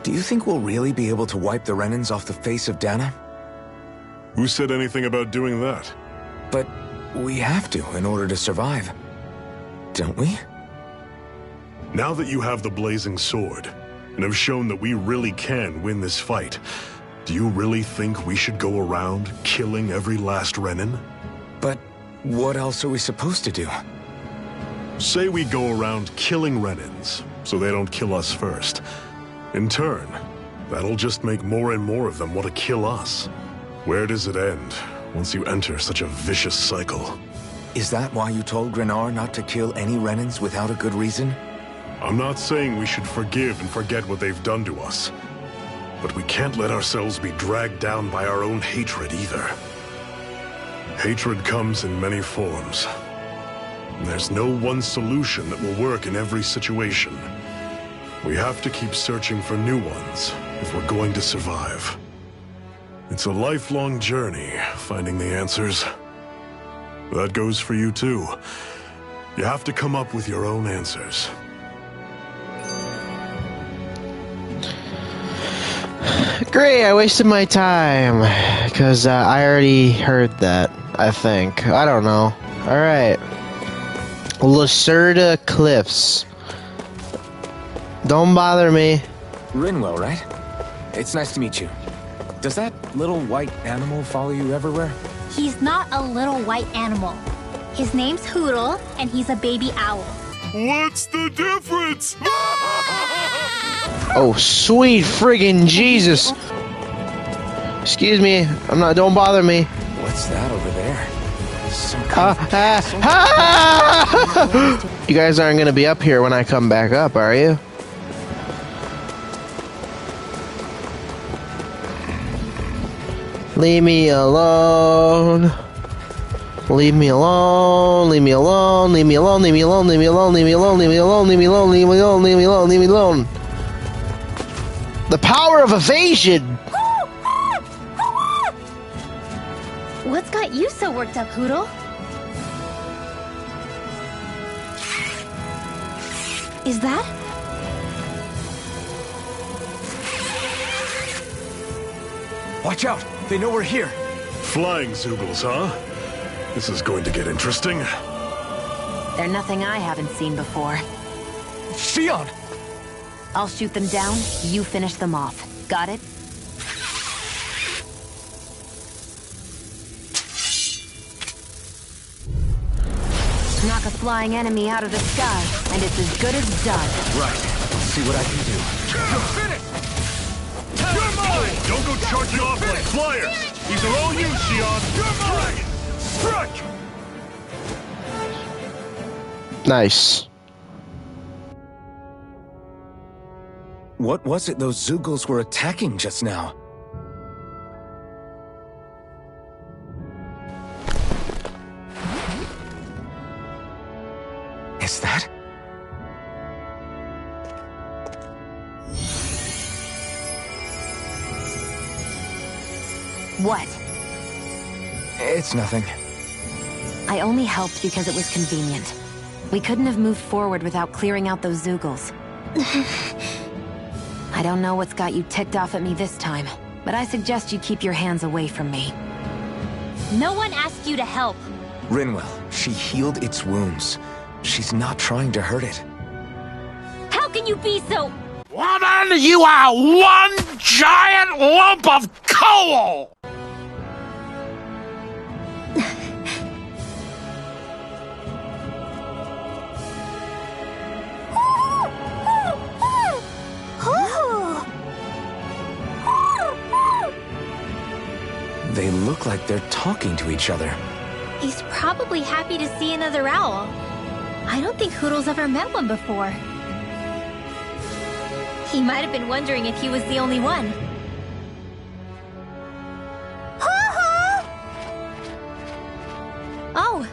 Do you think we'll really be able to wipe the Renans off the face of Dana? Who said anything about doing that? But we have to in order to survive. Don't we? Now that you have the blazing sword, and have shown that we really can win this fight, do you really think we should go around killing every last Renan? But what else are we supposed to do? Say we go around killing Renans, so they don't kill us first. In turn, that'll just make more and more of them want to kill us. Where does it end, once you enter such a vicious cycle? Is that why you told Grenar not to kill any Renans without a good reason? I'm not saying we should forgive and forget what they've done to us. But we can't let ourselves be dragged down by our own hatred either. Hatred comes in many forms. And there's no one solution that will work in every situation. We have to keep searching for new ones if we're going to survive. It's a lifelong journey, finding the answers. That goes for you too. You have to come up with your own answers. Great, I wasted my time. Because I already heard that, I think. I don't know. Alright. Lacerda Cliffs. Don't bother me. Rinwell, right? It's nice to meet you. Does that little white animal follow you everywhere? He's not a little white animal. His name's Hoodle, and he's a baby owl. What's the difference? Oh, sweet friggin' Jesus. Excuse me. Don't bother me. What's that over there? Some You guys aren't gonna be up here when I come back up, are you? Leave me alone. Leave me alone. Leave me alone. Leave me alone. Leave me alone. Leave me alone. Leave me alone. Leave me alone. Leave me alone. Leave me alone. Leave me alone. Leave me alone. The power of evasion. What's got you so worked up, Hoodle? Is that? Watch out! They know we're here! Flying Zoogles, huh? This is going to get interesting. They're nothing I haven't seen before. Shion! I'll shoot them down, you finish them off. Got it? Knock a flying enemy out of the sky, and it's as good as done. Right. Let's see what I can do. You're finished! You're mine! Don't go charging off like flyers! These are all you, Shion! You're mine! Strike! Nice. What was it those Zoogles were attacking just now? Is that? What? It's nothing. I only helped because it was convenient. We couldn't have moved forward without clearing out those Zoogles. I don't know what's got you ticked off at me this time, but I suggest you keep your hands away from me. No one asked you to help. Rinwell, she healed its wounds. She's not trying to hurt it. How can you be so... Woman, you are one giant lump of coal! They look like they're talking to each other. He's probably happy to see another owl. I don't think Hoodle's ever met one before. He might have been wondering if he was the only one. Oh.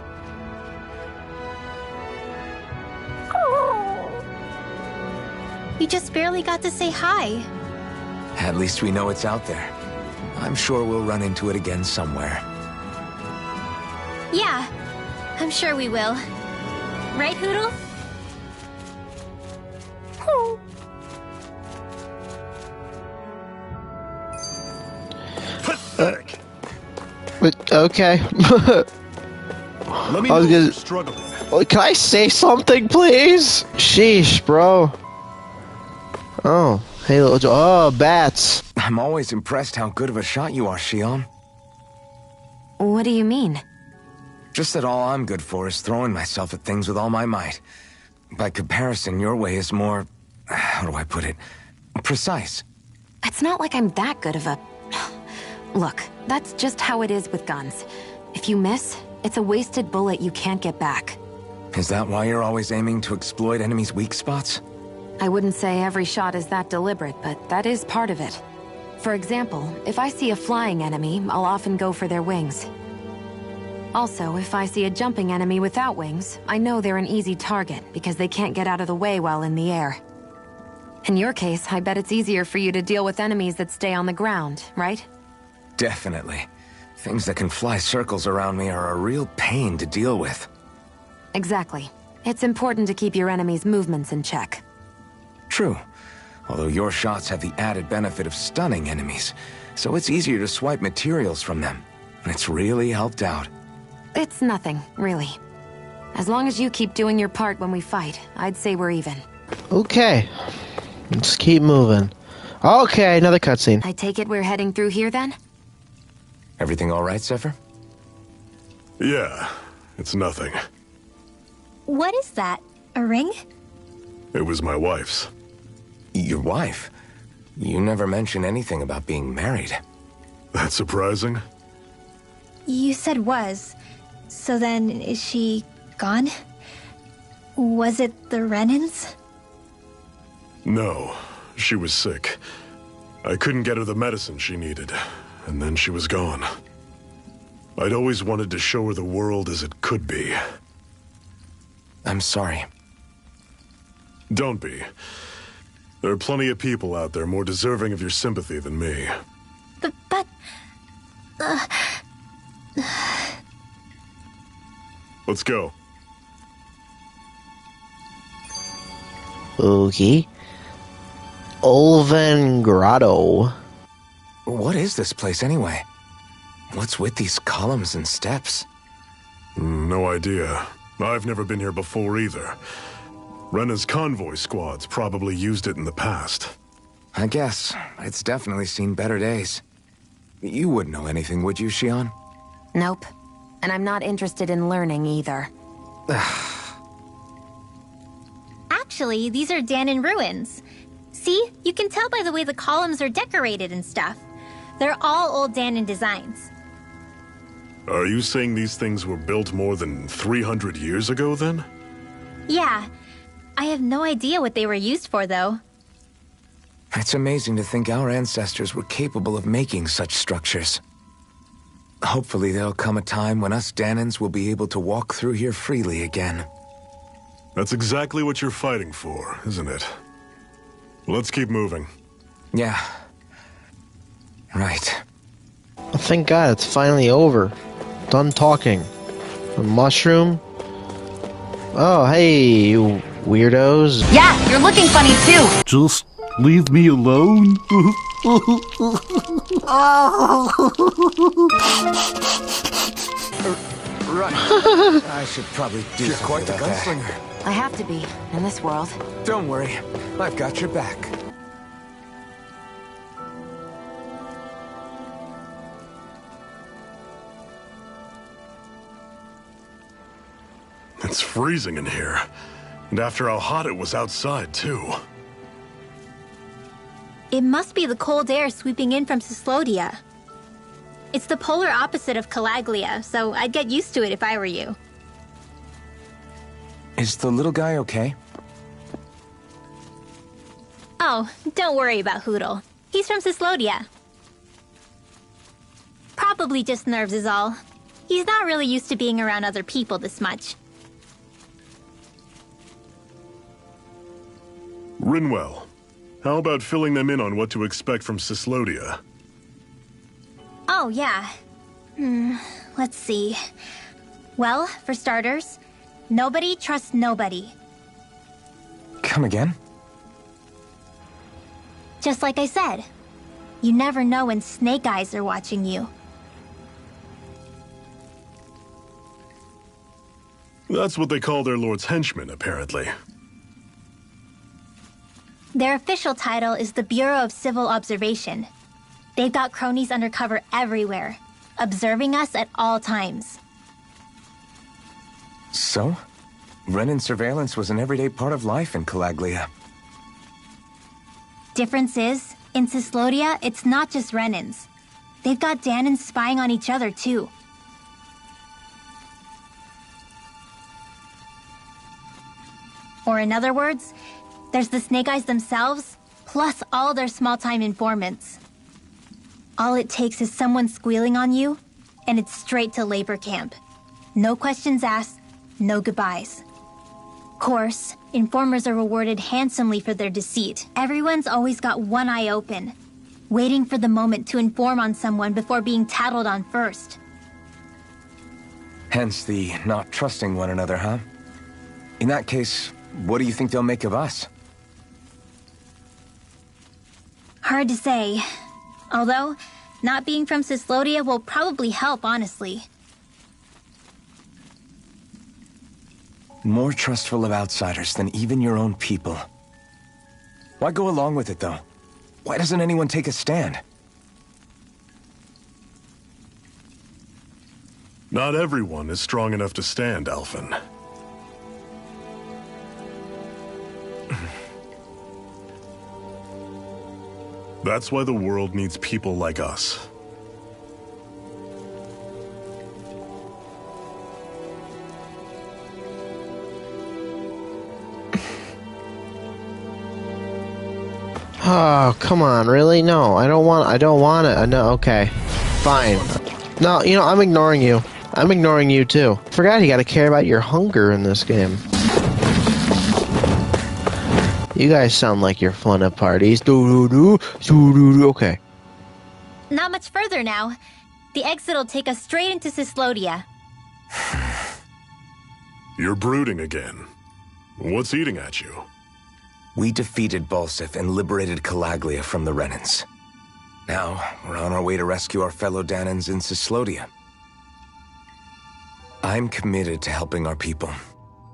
You just barely got to say hi. At least we know it's out there. I'm sure we'll run into it again somewhere. Yeah, I'm sure we will. Right, Hoodle? Okay. Let me I know was if gonna- you're struggling. Can I say something, please? Sheesh, bro. Oh, hey, oh, bats. I'm always impressed how good of a shot you are, Shion. What do you mean? Just that all I'm good for is throwing myself at things with all my might. By comparison, your way is more... how do I put it? Precise. It's not like I'm that good of a... Look, that's just how it is with guns. If you miss, it's a wasted bullet you can't get back. Is that why you're always aiming to exploit enemies' weak spots? I wouldn't say every shot is that deliberate, but that is part of it. For example, if I see a flying enemy, I'll often go for their wings. Also, if I see a jumping enemy without wings, I know they're an easy target because they can't get out of the way while in the air. In your case, I bet it's easier for you to deal with enemies that stay on the ground, right? Definitely. Things that can fly circles around me are a real pain to deal with. Exactly. It's important to keep your enemy's movements in check. True. Although your shots have the added benefit of stunning enemies, so it's easier to swipe materials from them. It's really helped out. It's nothing, really. As long as you keep doing your part when we fight, I'd say we're even. Okay. Let's keep moving. Okay, another cutscene. I take it we're heading through here then? Everything all right, Zephyr? Yeah, it's nothing. What is that? A ring? It was my wife's. Your wife? You never mentioned anything about being married. That's surprising? You said was. So then, is she gone? Was it the Renans? No, she was sick. I couldn't get her the medicine she needed, and then she was gone. I'd always wanted to show her the world as it could be. I'm sorry. Don't be. There are plenty of people out there more deserving of your sympathy than me. But... Let's go. Okay. Olven Grotto. What is this place anyway? What's with these columns and steps? No idea. I've never been here before either. Rena's convoy squads probably used it in the past. I guess. It's definitely seen better days. You wouldn't know anything, would you, Shion? Nope. And I'm not interested in learning either. Actually, these are Danon ruins. See? You can tell by the way the columns are decorated and stuff. They're all old Danon designs. Are you saying these things were built more than 300 years ago, then? Yeah. I have no idea what they were used for, though. It's amazing to think our ancestors were capable of making such structures. Hopefully there'll come a time when us Danons will be able to walk through here freely again. That's exactly what you're fighting for, isn't it? Let's keep moving. Yeah. Right. Thank God it's finally over. Done talking. A mushroom? Oh, hey, you weirdos. Yeah, you're looking funny too! Just leave me alone. Right. I should probably do something quite the about that. gunslinger. I have to be, in this world. Don't worry. I've got your back. It's freezing in here. And after how hot it was outside, too. It must be the cold air sweeping in from CYSLODIA. It's the polar opposite of Calaglia, so I'd get used to it if I were you. Is the little guy okay? Oh, don't worry about Hootle. He's from CYSLODIA. Probably just nerves is all. He's not really used to being around other people this much. Rinwell, how about filling them in on what to expect from CYSLODIA? Oh, yeah. Let's see. Well, for starters, nobody trusts nobody. Come again? Just like I said. You never know when Snake Eyes are watching you. That's what they call their lord's henchmen, apparently. Their official title is the Bureau of Civil Observation. They've got cronies undercover everywhere, observing us at all times. So? Renin surveillance was an everyday part of life in Calaglia. Difference is, in CYSLODIA, it's not just Renins. They've got Danans spying on each other, too. Or in other words, there's the Snake Eyes themselves, plus all their small-time informants. All it takes is someone squealing on you, and it's straight to labor camp. No questions asked, no goodbyes. Of course, informers are rewarded handsomely for their deceit. Everyone's always got one eye open, waiting for the moment to inform on someone before being tattled on first. Hence the not trusting one another, huh? In that case, what do you think they'll make of us? Hard to say. Although, not being from CYSLODIA will probably help, honestly. More trustful of outsiders than even your own people. Why go along with it, though? Why doesn't anyone take a stand? Not everyone is strong enough to stand, Alphen. That's why the world needs people like us. Oh, come on, really? No, I don't want it. No, okay. Fine. No, you know, I'm ignoring you. I'm ignoring you too. Forgot you gotta care about your hunger in this game. You guys sound like you're fun at parties. Okay. Not much further now. The exit will take us straight into CYSLODIA. You're brooding again. What's eating at you? We defeated Balsif and liberated Calaglia from the Renins. Now, we're on our way to rescue our fellow Danans in CYSLODIA. I'm committed to helping our people.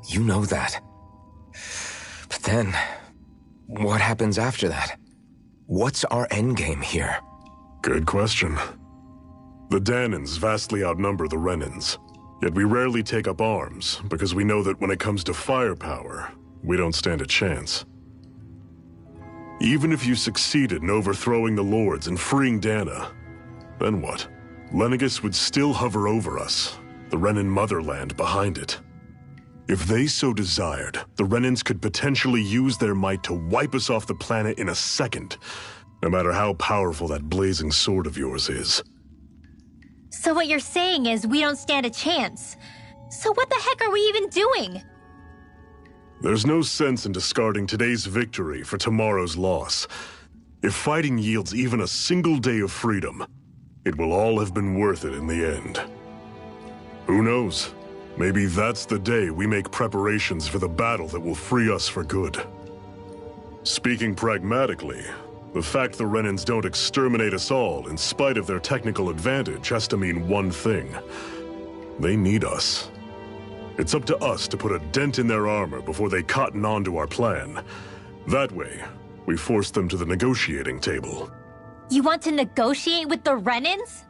You know that. But then, what happens after that? What's our endgame here? Good question. The Danans vastly outnumber the Renins. Yet we rarely take up arms, because we know that when it comes to firepower, we don't stand a chance. Even if you succeeded in overthrowing the Lords and freeing Dana, then what? Lenegis would still hover over us, the Renin motherland behind it. If they so desired, the Renins could potentially use their might to wipe us off the planet in a second, no matter how powerful that blazing sword of yours is. So what you're saying is we don't stand a chance. So what the heck are we even doing? There's no sense in discarding today's victory for tomorrow's loss. If fighting yields even a single day of freedom, it will all have been worth it in the end. Who knows? Maybe that's the day we make preparations for the battle that will free us for good. Speaking pragmatically, the fact the Renins don't exterminate us all in spite of their technical advantage has to mean one thing. They need us. It's up to us to put a dent in their armor before they cotton on to our plan. That way, we force them to the negotiating table. You want to negotiate with the Renins?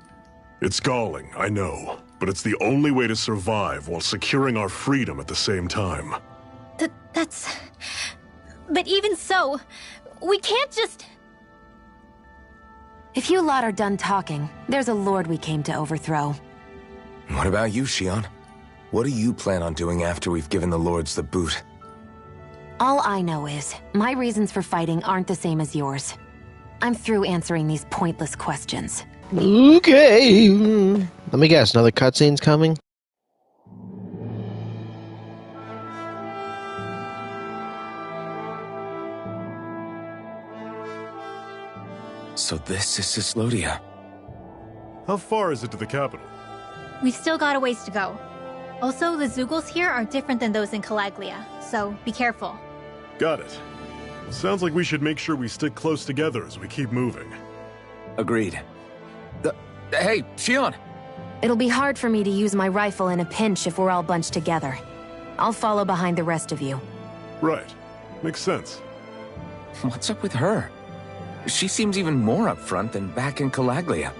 It's galling, I know, but it's the only way to survive while securing our freedom at the same time. That's... But even so, we can't just... If you lot are done talking, there's a lord we came to overthrow. What about you, Shion? What do you plan on doing after we've given the Lords the boot? All I know is, my reasons for fighting aren't the same as yours. I'm through answering these pointless questions. Okay. Let me guess, another cutscene's coming? So this is CYSLODIA. How far is it to the capital? We've still got a ways to go. Also, the Zeugles here are different than those in Calaglia, so be careful. Got it. Sounds like we should make sure we stick close together as we keep moving. Agreed. Hey, Shion! It'll be hard for me to use my rifle in a pinch if we're all bunched together. I'll follow behind the rest of you. Right. Makes sense. What's up with her? She seems even more upfront than back in Calaglia.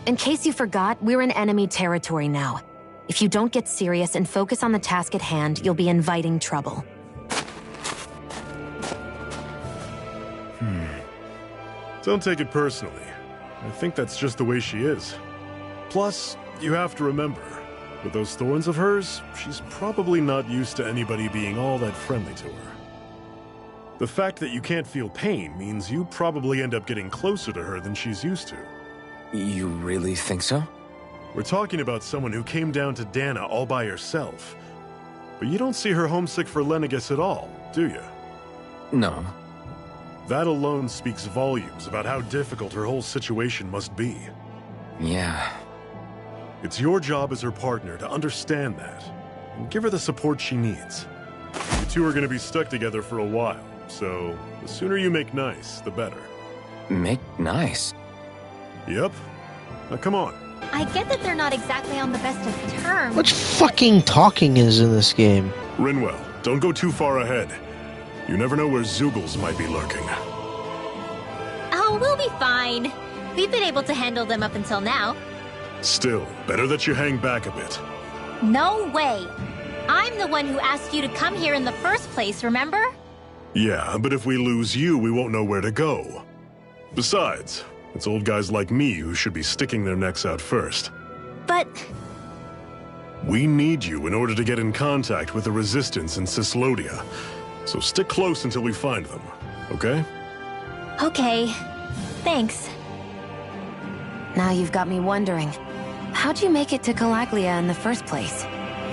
In case you forgot, we're in enemy territory now. If you don't get serious and focus on the task at hand, you'll be inviting trouble. Don't take it personally. I think that's just the way she is. Plus, you have to remember, with those thorns of hers, she's probably not used to anybody being all that friendly to her. The fact that you can't feel pain means you probably end up getting closer to her than she's used to. You really think so? We're talking about someone who came down to Dana all by herself. But you don't see her homesick for Lenegis at all, do you? No. That alone speaks volumes about how difficult her whole situation must be. Yeah. It's your job as her partner to understand that, and give her the support she needs. You two are going to be stuck together for a while, so the sooner you make nice, the better. Make nice? Yep. Now come on. I get that they're not exactly on the best of terms. Much fucking talking is in this game. Rinwell, don't go too far ahead. You never know where Zoogles might be lurking. Oh, we'll be fine. We've been able to handle them up until now. Still, better that you hang back a bit. No way. I'm the one who asked you to come here in the first place, remember? Yeah, but if we lose you, we won't know where to go. Besides, it's old guys like me who should be sticking their necks out first. But We need you in order to get in contact with the Resistance in CYSLODIA. So stick close until we find them, okay? okay. Thanks. Now you've got me wondering, how'd you make it to Calaglia in the first place?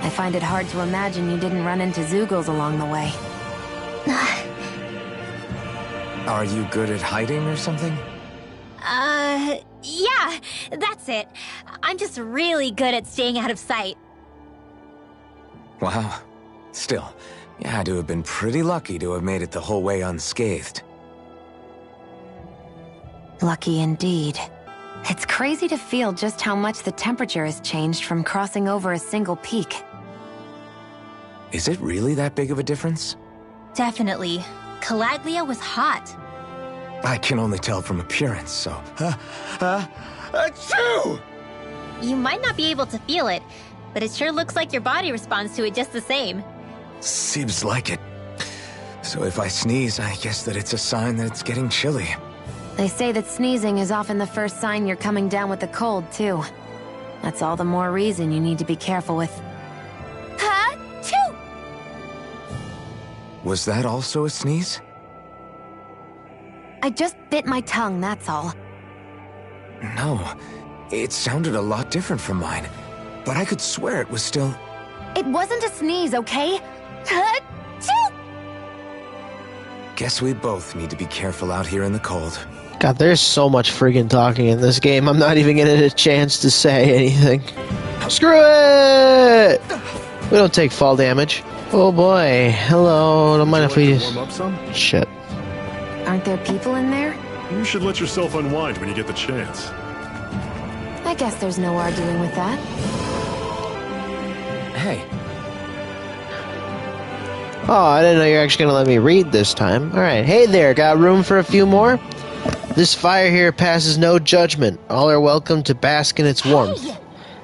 I find it hard to imagine you didn't run into Zoogles along the way. Are you good at hiding or something? Yeah, that's it. I'm just really good at staying out of sight. Wow. Still, you had to have been pretty lucky to have made it the whole way unscathed. Lucky indeed. It's crazy to feel just how much the temperature has changed from crossing over a single peak. Is it really that big of a difference? Definitely. Calaglia was hot. I can only tell from appearance, so... Achoo! You might not be able to feel it, but it sure looks like your body responds to it just the same. Seems like it. So if I sneeze, I guess that it's a sign that it's getting chilly. They say that sneezing is often the first sign you're coming down with a cold, too. That's all the more reason you need to be careful with. Ha-choo! Was that also a sneeze? I just bit my tongue, that's all. No. It sounded a lot different from mine. But I could swear it was still... It wasn't a sneeze, okay? Ha-choo! Guess we both need to be careful out here in the cold. God, there's so much friggin' talking in this game. I'm not even getting a chance to say anything. Screw it! We don't take fall damage. Oh boy. Hello. Don't mind if we just... warm up some? Shit. Aren't there people in there? You should let yourself unwind when you get the chance. I guess there's no arguing with that. Hey, Oh, I didn't know you were actually gonna let me read this time. Alright, hey there, got room for a few more? This fire here passes no judgment. All are welcome to bask in its warmth. Hey!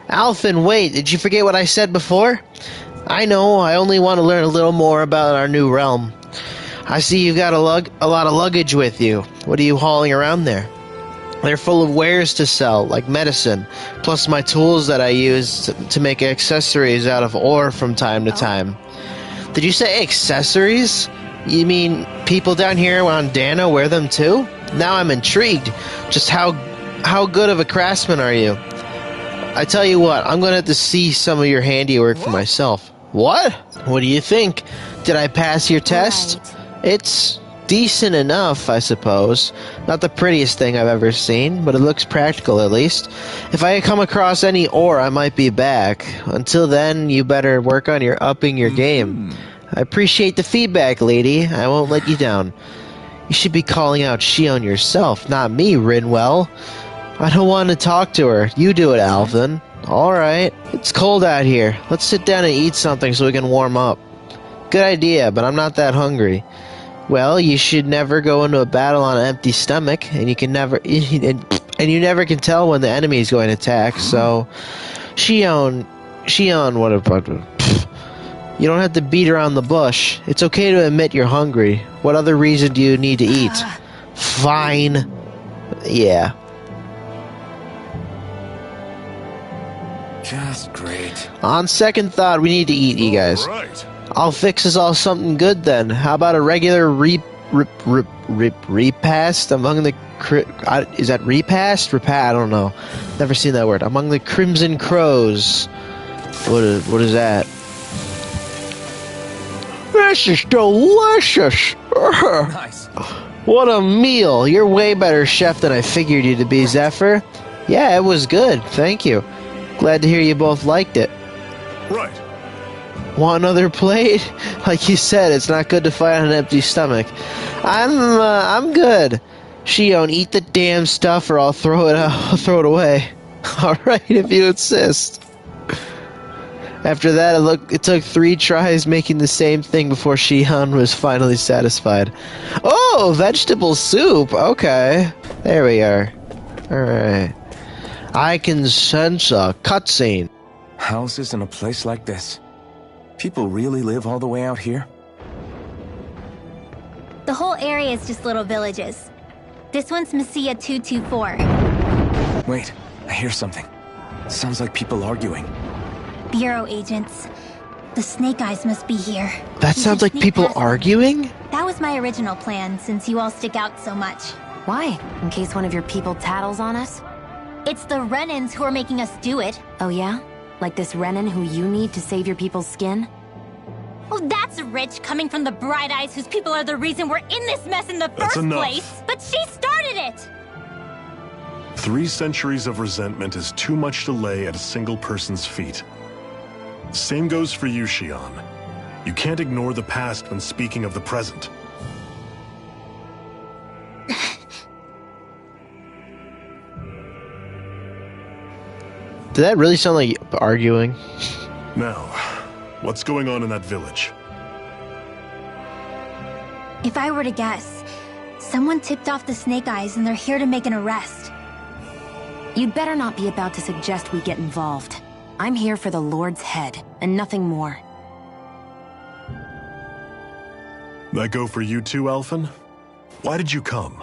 Alphen, wait, did you forget what I said before? I know, I only want to learn a little more about our new realm. I see you've got a lot of luggage with you. What are you hauling around there? They're full of wares to sell, like medicine, plus my tools that I use to make accessories out of ore from time to time. Did you say accessories? You mean people down here on Dana wear them too? Now I'm intrigued. Just how good of a craftsman are you? I tell you what, I'm gonna have to see some of your handiwork for myself. What? What do you think? Did I pass your test? Right. It's decent enough, I suppose. Not the prettiest thing I've ever seen, but it looks practical at least. If I come across any ore, I might be back. Until then, you better work on upping your game. I appreciate the feedback, lady. I won't let you down. You should be calling out Shion yourself, not me, Rinwell. I don't want to talk to her. You do it, Alvin. Alright. It's cold out here. Let's sit down and eat something so we can warm up. Good idea, but I'm not that hungry. Well, you should never go into a battle on an empty stomach, and you never can tell when the enemy is going to attack. So, Shion, what about? You don't have to beat around the bush. It's okay to admit you're hungry. What other reason do you need to eat? Fine. Yeah. Just great. On second thought, we need to eat, you guys. All right. I'll fix us all something good then. How about a regular repast among the... is that repast? I don't know. Never seen that word. Among the Crimson Crows. What is that? This is delicious! Nice. What a meal! You're way better chef than I figured you to be, Zephyr. Yeah, it was good. Thank you. Glad to hear you both liked it. Right. Want another plate? Like you said, it's not good to fight on an empty stomach. I'm good. Shion, eat the damn stuff or I'll throw it out. I'll throw it away. Alright, if you insist. After that, it took 3 tries making the same thing before Shion was finally satisfied. Oh, vegetable soup. Okay. There we are. Alright. I can sense a cutscene. Houses in a place like this. People really live all the way out here? The whole area is just little villages. This one's Messiah 224. Wait, I hear something. Sounds like people arguing. Bureau agents. The Snake Eyes must be here. That We sounds should like sneak people past them. arguing? That was my original plan, since you all stick out so much. Why? In case one of your people tattles on us? It's the Renans who are making us do it. Oh yeah? Like this Renan who you need to save your people's skin? Oh, that's rich, coming from the Bright Eyes whose people are the reason we're in this mess in the That's first enough. place. But she started it! 3 centuries of resentment is too much to lay at a single person's feet. Same goes for you, Shion. You can't ignore the past when speaking of the present. Did that really sound like arguing? Now, what's going on in that village? If I were to guess, someone tipped off the Snake Eyes and they're here to make an arrest. You'd better not be about to suggest we get involved. I'm here for the Lord's head, and nothing more. That go for you too, Alphen? Why did you come?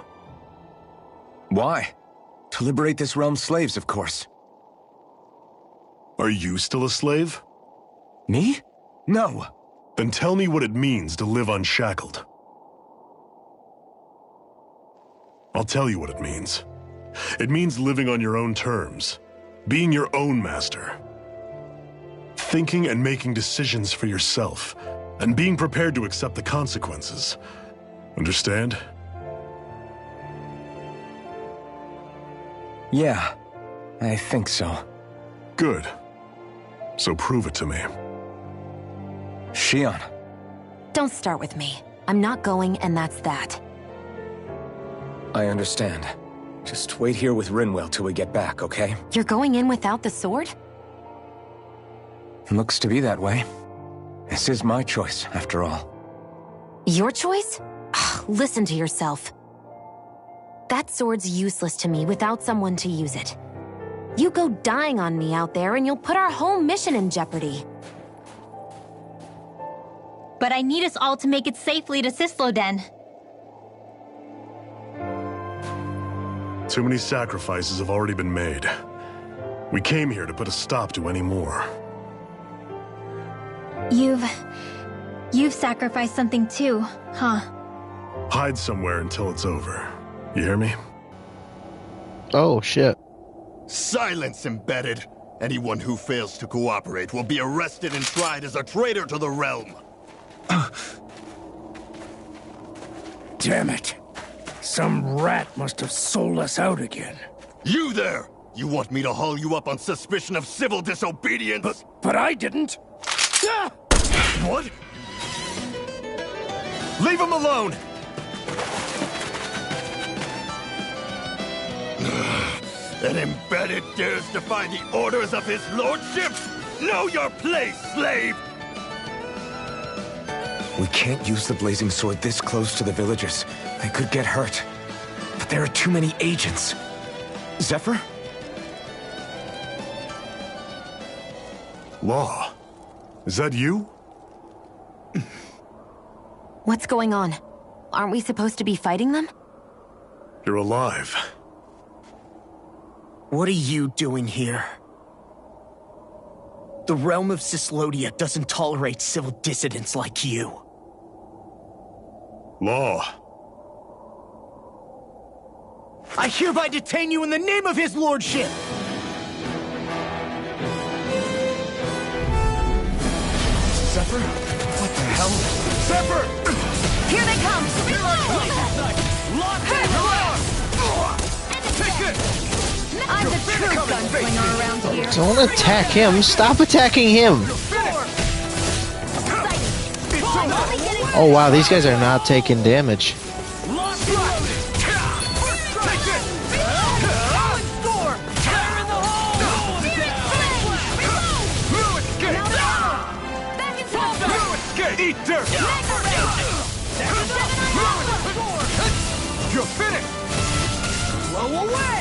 Why? To liberate this realm's slaves, of course. Are you still a slave? Me? No. Then tell me what it means to live unshackled. I'll tell you what it means. It means living on your own terms, being your own master, thinking and making decisions for yourself, and being prepared to accept the consequences. Understand? Yeah, I think so. Good. So prove it to me. Shion. Don't start with me. I'm not going, and that's that. I understand. Just wait here with Rinwell till we get back, okay? You're going in without the sword? Looks to be that way. This is my choice, after all. Your choice? Listen to yourself. That sword's useless to me without someone to use it. You go dying on me out there and you'll put our whole mission in jeopardy. But I need us all to make it safely to CYSLODIA. Too many sacrifices have already been made. We came here to put a stop to any more. You've sacrificed something too, huh? Hide somewhere until it's over. You hear me? Oh, shit. Silence, embedded! Anyone who fails to cooperate will be arrested and tried as a traitor to the realm! Damn it. Some rat must have sold us out again. You there! You want me to haul you up on suspicion of civil disobedience? But I didn't. Ah! What? Leave him alone! An embedded dares defy the orders of his lordship? Know your place, slave! We can't use the blazing sword this close to the villagers. They could get hurt. But there are too many agents. Zephyr? Law, is that you? What's going on? Aren't we supposed to be fighting them? You're alive. What are you doing here? The realm of CYSLODIA doesn't tolerate civil dissidents like you. Law. I hereby detain you in the name of his lordship! Zephyr? What the hell? Zephyr! Here they come! I'm the true gunslinger around here. Don't attack him. Stop attacking him. Oh wow, these guys are not taking damage. Eat dirt! You're finished! Blow away!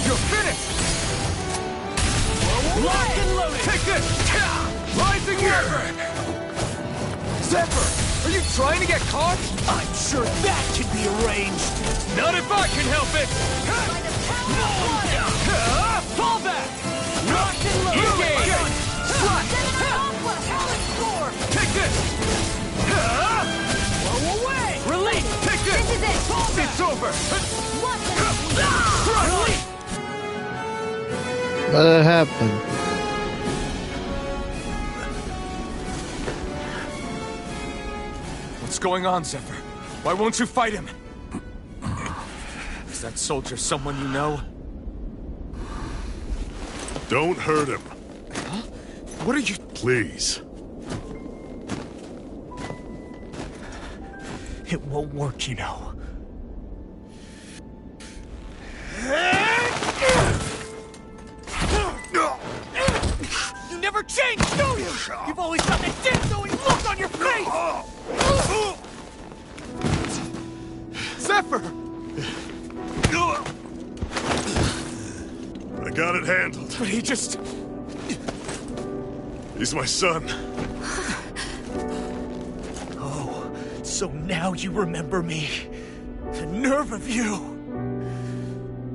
You're finished! Lock and loaded! Take this! Rising Zephyr! Zephyr! Are you trying to get caught? I'm sure that can be arranged! Not if I can help it! Fall back! Lock and loaded! Engage! Take this! Blow away! Release! Take this! This is it! It's over! What happened? What's going on, Zephyr? Why won't you fight him? Is that soldier someone you know? Don't hurt him. Huh? What are you... Please. It won't work, you know. You never change, do you? You've always got that death-knowing look on your face! Zephyr! I got it handled. But he just... He's my son. Oh, so now you remember me. The nerve of you.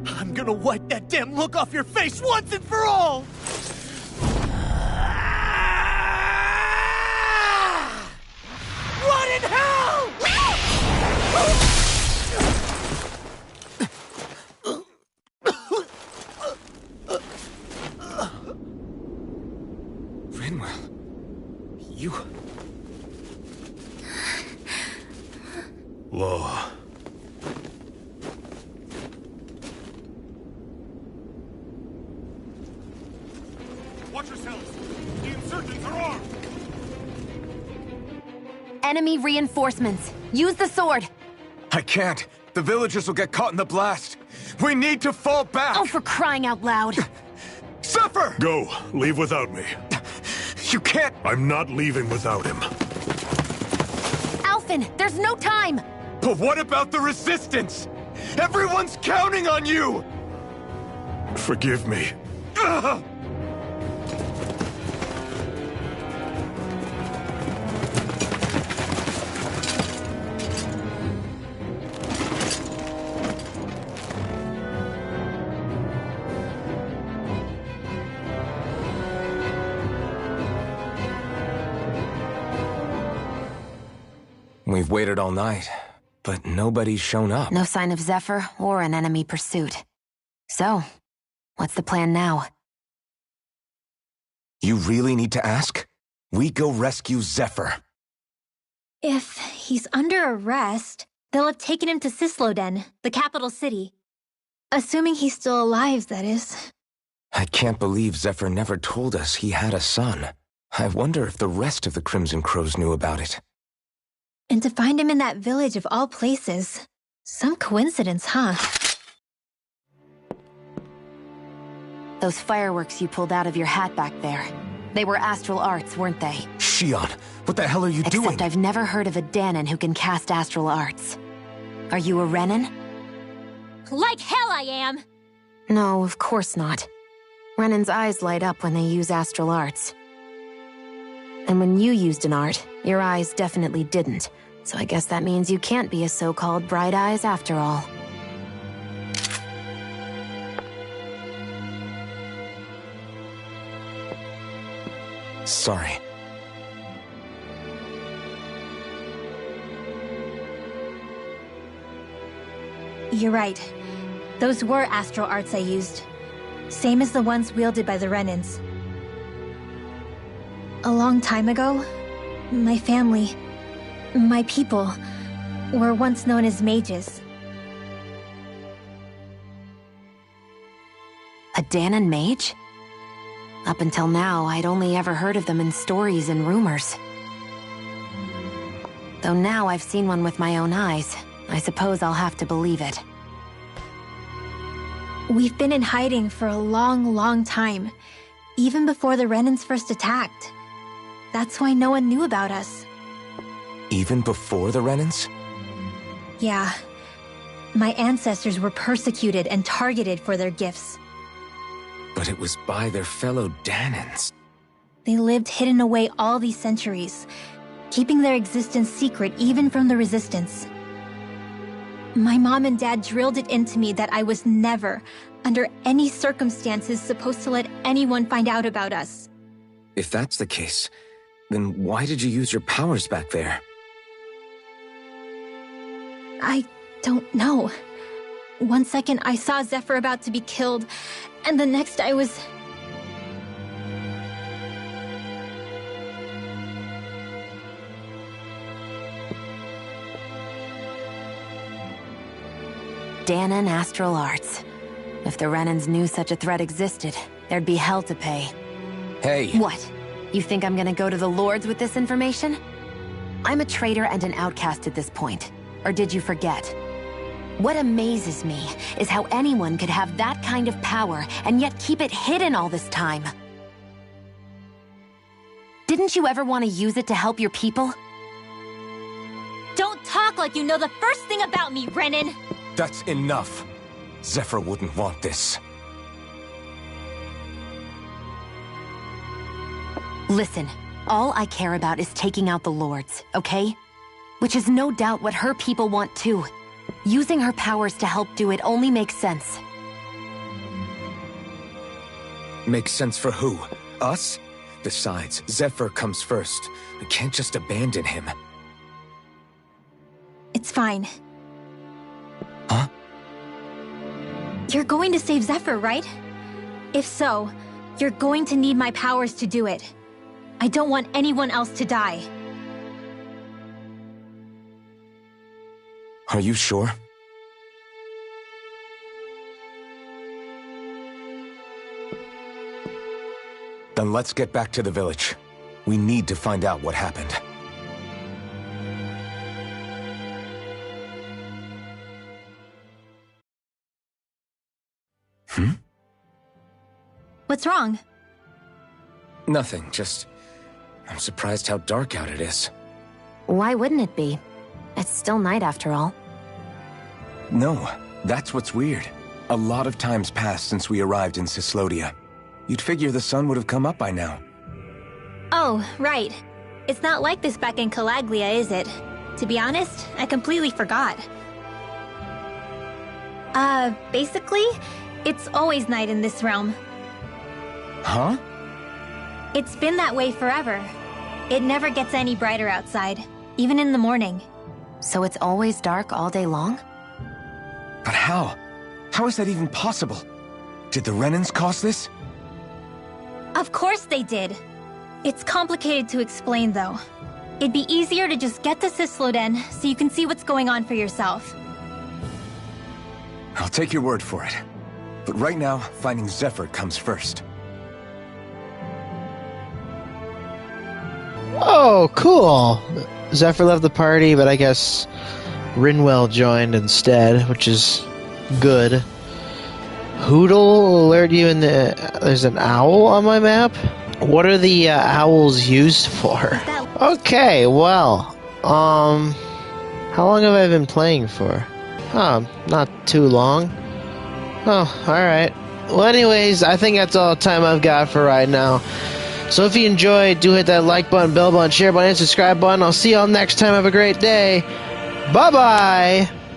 I'm gonna wipe that damn look off your face once and for all! What in hell?! Rinwell... You... Law. Watch yourselves! The insurgents are armed! Enemy reinforcements. Use the sword. I can't. The villagers will get caught in the blast. We need to fall back! Oh, for crying out loud. Zephyr! Go. Leave without me. You can't... I'm not leaving without him. Alphen, there's no time. But what about the resistance? Everyone's counting on you! Forgive me. Ugh! We've waited all night, but nobody's shown up. No sign of Zephyr or an enemy pursuit. So, what's the plan now? You really need to ask? We go rescue Zephyr. If he's under arrest, they'll have taken him to CYSLODIA, the capital city. Assuming he's still alive, that is. I can't believe Zephyr never told us he had a son. I wonder if the rest of the Crimson Crows knew about it. And to find him in that village of all places. Some coincidence, huh? Those fireworks you pulled out of your hat back there. They were astral arts, weren't they? Shion, what the hell are you doing? Except I've never heard of a Danon who can cast astral arts. Are you a Renin? Like hell I am! No, of course not. Renin's eyes light up when they use astral arts. And when you used an art, your eyes definitely didn't. So I guess that means you can't be a so-called bright eyes after all. Sorry. You're right. Those were astral arts I used. Same as the ones wielded by the Renins. A long time ago, my family, my people, were once known as mages. A Danon mage? Up until now, I'd only ever heard of them in stories and rumors. Though now I've seen one with my own eyes, I suppose I'll have to believe it. We've been in hiding for a long, long time, even before the Renins first attacked. That's why no one knew about us. Even before the Renins? Yeah. My ancestors were persecuted and targeted for their gifts. But it was by their fellow Danons. They lived hidden away all these centuries, keeping their existence secret even from the Resistance. My mom and dad drilled it into me that I was never, under any circumstances, supposed to let anyone find out about us. If that's the case, then why did you use your powers back there? I don't know. One second I saw Zephyr about to be killed, and the next I was... Danon astral arts. If the Renins knew such a threat existed, there'd be hell to pay. Hey! What? You think I'm gonna go to the Lords with this information? I'm a traitor and an outcast at this point. Or did you forget? What amazes me is how anyone could have that kind of power and yet keep it hidden all this time. Didn't you ever want to use it to help your people? Don't talk like you know the first thing about me, Renin! That's enough. Zephyr wouldn't want this. Listen, all I care about is taking out the Lords, okay? Which is no doubt what her people want too. Using her powers to help do it only makes sense. Makes sense for who? Us? Besides, Zephyr comes first. We can't just abandon him. It's fine. Huh? You're going to save Zephyr, right? If so, you're going to need my powers to do it. I don't want anyone else to die. Are you sure? Then let's get back to the village. We need to find out what happened. What's wrong? Nothing, just... I'm surprised how dark out it is. Why wouldn't it be? It's still night after all. No, that's what's weird. A lot of time's passed since we arrived in CYSLODIA. You'd figure the sun would have come up by now. Oh, right. It's not like this back in Calaglia, is it? To be honest, I completely forgot. Basically, it's always night in this realm. Huh? It's been that way forever. It never gets any brighter outside, even in the morning. So it's always dark all day long? But how? How is that even possible? Did the Renins cause this? Of course they did. It's complicated to explain, though. It'd be easier to just get to CYSLODIA so you can see what's going on for yourself. I'll take your word for it. But right now, finding Zephyr comes first. Oh, cool. Zephyr left the party, but I guess Rinwell joined instead, which is good. Hoodle alert you in the... There's an owl on my map? What are the owls used for? Okay, well, how long have I been playing for? Oh, not too long. Oh, alright. Well, anyways, I think that's all the time I've got for right now. So if you enjoyed, do hit that like button, bell button, share button, and subscribe button. I'll see y'all next time. Have a great day. Bye-bye!